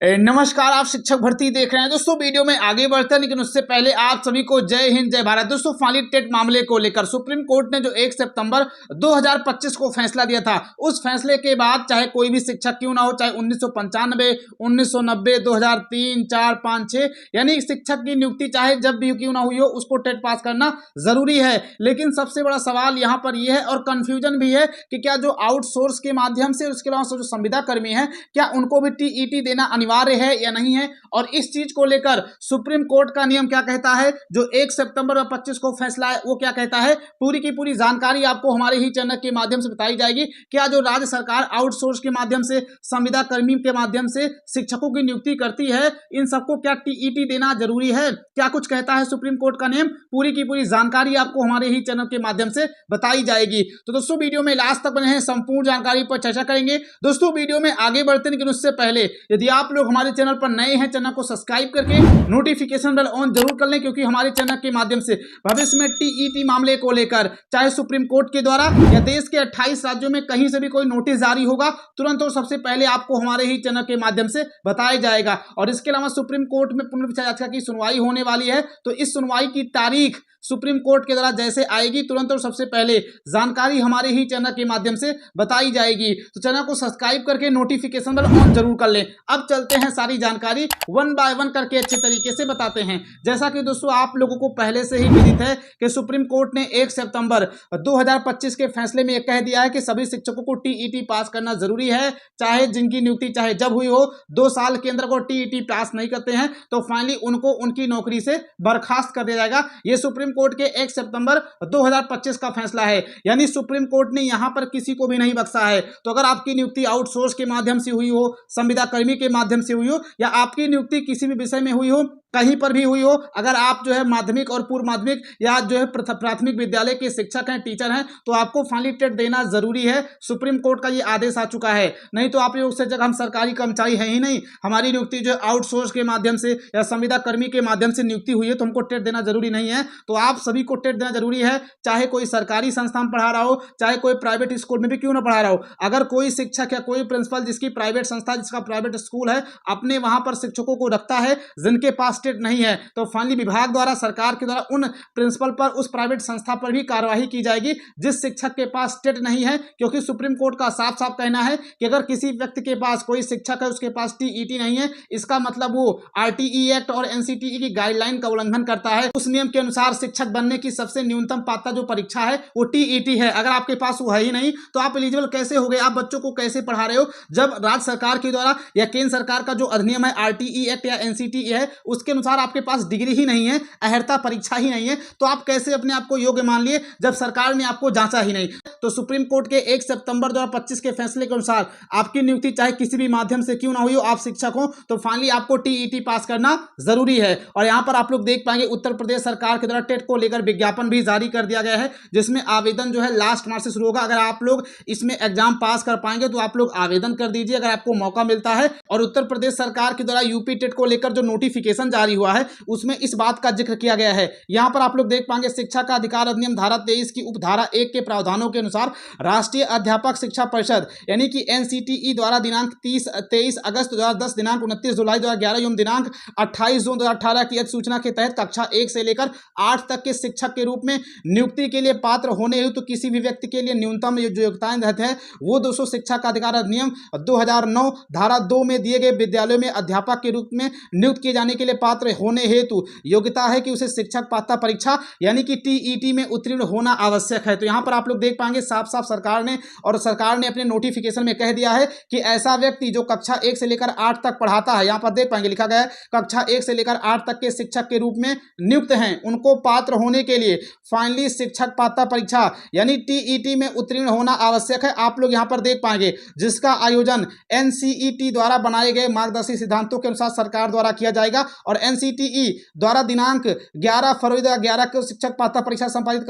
नमस्कार, आप शिक्षक भर्ती देख रहे हैं। दोस्तों वीडियो में आगे बढ़ते हैं, लेकिन उससे पहले आप सभी को जय हिंद जय भारत। दोस्तों फाइनली टेट मामले को लेकर सुप्रीम कोर्ट ने जो 1 सितंबर 2025 को फैसला दिया था, उस फैसले के बाद चाहे कोई भी शिक्षक क्यों ना हो, चाहे 1995, 1990, 2003, 4, 5, 6, यानी शिक्षक की नियुक्ति चाहे जब भी क्यों ना हुई हो, उसको टेट पास करना जरूरी है। लेकिन सबसे बड़ा सवाल यहाँ पर यह है और कंफ्यूजन भी है कि क्या जो आउटसोर्स के माध्यम से, उसके अलावा जो संविदा कर्मी है, क्या उनको भी टीईटी देना अनिवार्य है या नहीं है। और इस चीज को लेकर सुप्रीम कोर्ट का नियम क्या कहता है, जो 1 सितंबर 2025 को फैसला है, वो क्या कहता है, पूरी की पूरी जानकारी आपको हमारे ही चैनल के माध्यम से बताई जाएगी। क्या जो राज्य सरकार आउटसोर्स के माध्यम से, संविदा कर्मी के माध्यम से शिक्षकों की नियुक्ति करती है, इन सबको क्या टीईटी देना जरूरी है, क्या कुछ कहता है सुप्रीम कोर्ट का नियम, पूरी की पूरी जानकारी आपको हमारे ही चैनल के माध्यम से बताई जाएगी। तो दोस्तों वीडियो में लास्ट तक बने हैं, संपूर्ण जानकारी पर चर्चा करेंगे। दोस्तों वीडियो में आगे बढ़ते हैं, लेकिन उससे पहले यदि आप लोग हमारे चैनल पर नए हैं, चैनल को सब्सक्राइब करके नोटिफिकेशन बेल ऑन जरूर कर लें, क्योंकि हमारे चैनल के माध्यम से भविष्य में टीईटी मामले को लेकर चाहे सुप्रीम कोर्ट के द्वारा या देश के 28 राज्यों में कहीं से भी कोई नोटिस जारी होगा, तुरंत और सबसे पहले आपको हमारे ही चैनल के माध्यम से बताया जाएगा। और इसके अलावा सुप्रीम कोर्ट में पुनर्विचार याचिका की सुनवाई होने वाली है, तो इस सुनवाई की तारीख सुप्रीम कोर्ट के द्वारा जैसे आएगी, तुरंत और सबसे पहले जानकारी हमारे ही चैनल के माध्यम से बताई जाएगी। तो चैनल को सब्सक्राइब करके नोटिफिकेशन बेल ऑन जरूर कर लें। अब चलते हैं, सारी जानकारी वन बाय वन करके अच्छे तरीके से बताते हैं। जैसा कि दोस्तों आप लोगों को पहले से ही विदित है कि सुप्रीम कोर्ट ने 1 सितंबर 2025 के फैसले में यह कह दिया है कि सभी शिक्षकों को टीईटी पास करना जरूरी है, चाहे जिनकी नियुक्ति चाहे जब हुई हो। 2 साल के अंदर को टीईटी पास नहीं करते हैं तो फाइनली उनको उनकी नौकरी से बर्खास्त कर दिया जाएगा। यह सुप्रीम कोर्ट के 1 सितंबर 2025 का फैसला है, यानी सुप्रीम कोर्ट ने यहां पर किसी को भी नहीं बख्शा है। तो अगर आपकी नियुक्ति आउटसोर्स के माध्यम से हुई हो, संविदा कर्मी के माध्यम से हुई हो, या आपकी नियुक्ति किसी भी विषय में हुई हो, कहीं पर भी हुई हो, अगर आप जो है माध्यमिक और पूर्व माध्यमिक या जो है प्राथमिक विद्यालय के शिक्षक हैं, टीचर हैं, तो आपको फाइनली टेट देना जरूरी है। सुप्रीम कोर्ट का ये आदेश आ चुका है। नहीं तो आप लोग से जगह हम सरकारी कर्मचारी हैं ही नहीं, हमारी नियुक्ति जो आउटसोर्स के माध्यम से या संविदा कर्मी के माध्यम से नियुक्ति हुई है, तो हमको टेट देना जरूरी नहीं है। तो आप सभी को टेट देना जरूरी है, चाहे कोई सरकारी संस्था में पढ़ा रहा हो, चाहे कोई प्राइवेट स्कूल में भी क्यों ना पढ़ा रहा हो। अगर कोई शिक्षक या कोई प्रिंसिपल जिसकी प्राइवेट संस्था, जिसका प्राइवेट स्कूल है, अपने वहां पर शिक्षकों को रखता है जिनके पास टेट नहीं है, तो फाइनली विभाग द्वारा, सरकार के द्वारा उन प्रिंसिपल पर, उस प्राइवेट संस्था पर भी कार्रवाई की जाएगी जिस शिक्षक के पास टेट नहीं है। क्योंकि सुप्रीम कोर्ट का साफ साफ कहना है कि अगर किसी व्यक्ति के पास, कोई शिक्षक है, उसके पास टीईटी नहीं है, इसका मतलब वो आरटीई एक्ट और एनसीटीई की गाइडलाइन का उल्लंघन करता है। उस नियम के अनुसार शिक्षक बनने की सबसे न्यूनतम पात्रता जो परीक्षा है वो टीईटी है। अगर आपके पास वो है ही नहीं तो आप एलिजिबल कैसे हो गए, आप बच्चों को कैसे पढ़ा रहे हो, जब राज्य सरकार के द्वारा या केंद्र सरकार का जो अधिनियम है, आरटीई एक्ट या एनसीटीई है, उसके अनुसार आपके पास डिग्री ही नहीं है, अहर्ता परीक्षा ही नहीं है, तो आप कैसे अपने आप को योग्य मान लिए जब सरकार ने आपको जांचा ही नहीं। तो सुप्रीम कोर्ट के 1 सितंबर 2025 के फैसले के अनुसार आपकी नियुक्ति चाहे किसी भी माध्यम से क्यों ना हुई हो, आप शिक्षक हो, तो फाइनली आपको टीईटी पास करना जरूरी है। और यहां पर आप लोग देख पाएंगे उत्तर प्रदेश सरकार के द्वारा टेट को लेकर विज्ञापन भी जारी कर दिया गया है, जिसमें आवेदन जो है लास्ट मार्च से शुरू होगा। अगर आप लोग इसमें एग्जाम पास कर पाएंगे तो आप लोग आवेदन कर दीजिए, अगर आपको मौका मिलता है। और उत्तर प्रदेश सरकार के द्वारा यूपी टेट को लेकर जो नोटिफिकेशन जारी हुआ है, उसमें इस बात का जिक्र किया गया है। यहां पर आप लोग देख पाएंगे शिक्षा का अधिकार अधिनियम धारा 23 की उपधारा 1 के प्रावधानों के अनुसार राष्ट्रीय अध्यापक शिक्षा परिषद यानी कि एनसीटीई द्वारा दिनांक 23 अगस्त 2010, दिनांक 29 जुलाई 2011 एवं दिनांक 28 जून 2018 की अधिसूचना के तहत कक्षा 1 से लेकर 8 तक के शिक्षक के रूप में नियुक्ति के लिए पात्र होने हेतु किसी भी व्यक्ति के लिए न्यूनतम जो योग्यताएं रहते हैं, वो दोस्तों शिक्षा का अधिकार अधिनियम 2009 धारा 2 में दिए गए विद्यालयों में अध्यापक के रूप में नियुक्त किए जाने के लिए पात्र होने हेतु योग्यता है कि उसे शिक्षक पात्रता परीक्षा यानी कि टीईटी में उत्तीर्ण होना आवश्यक है। तो यहां पर आप लोग देख पाएंगे साफ साफ सरकार ने अपने नोटिफिकेशन में कह दिया है कि ऐसा व्यक्ति जो कक्षा 1 से लेकर 8 तक पढ़ाता है, यहां पर देख पाएंगे लिखा गया है कक्षा 1 से लेकर 8 तक के शिक्षक के रूप में नियुक्त हैं, उनको पात्र होने के लिए फाइनली शिक्षक पात्रता परीक्षा यानी टीईटी में उत्तीर्ण होना आवश्यक है। आप लोग यहां पर देख पाएंगे जिसका आयोजन एनसीईटी द्वारा बनाए गए मार्गदर्शी सिद्धांतों के अनुसार सरकार द्वारा किया जाएगा। और NCTE द्वारा दिनांक 11 फरवरी 2011 को शिक्षक पात्रता परीक्षा संपादित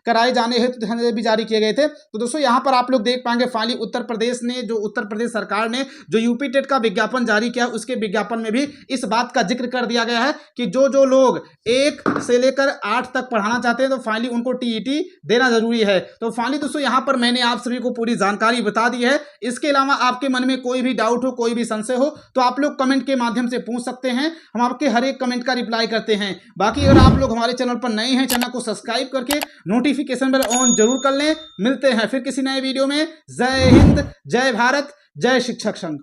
कराए जाने हेतु भी जारी किए गए थे। तो दोस्तों यहाँ पर आप लोग देख पाएंगे फाइनली उत्तर प्रदेश सरकार ने जो यूपी टेट का विज्ञापन जारी किया, उसके विज्ञापन में भी इस बात का जिक्र कर दिया गया है कि जो लोग 1 से लेकर 8 तक पढ़ाना चाहते हैं तो फाइनली उनको TET देना जरूरी है। तो फाइनली दोस्तों यहाँ पर मैंने आप सभी को पूरी जानकारी बता दी है। इसके अलावा आपके मन में कोई भी डाउट हो, कोई भी संशय हो तो आप लोग कमेंट के माध्यम से पूछ सकते हैं, हम आपके हर एक कमेंट का रिप्लाई करते हैं। बाकी अगर आप लोग हमारे चैनल पर नए हैं, चैनल को सब्सक्राइब करके नोटिफिकेशन बेल ऑन जरूर कर लें। मिलते हैं फिर किसी नए वीडियो में। जय हिंद, जय भारत, जय शिक्षक संघ।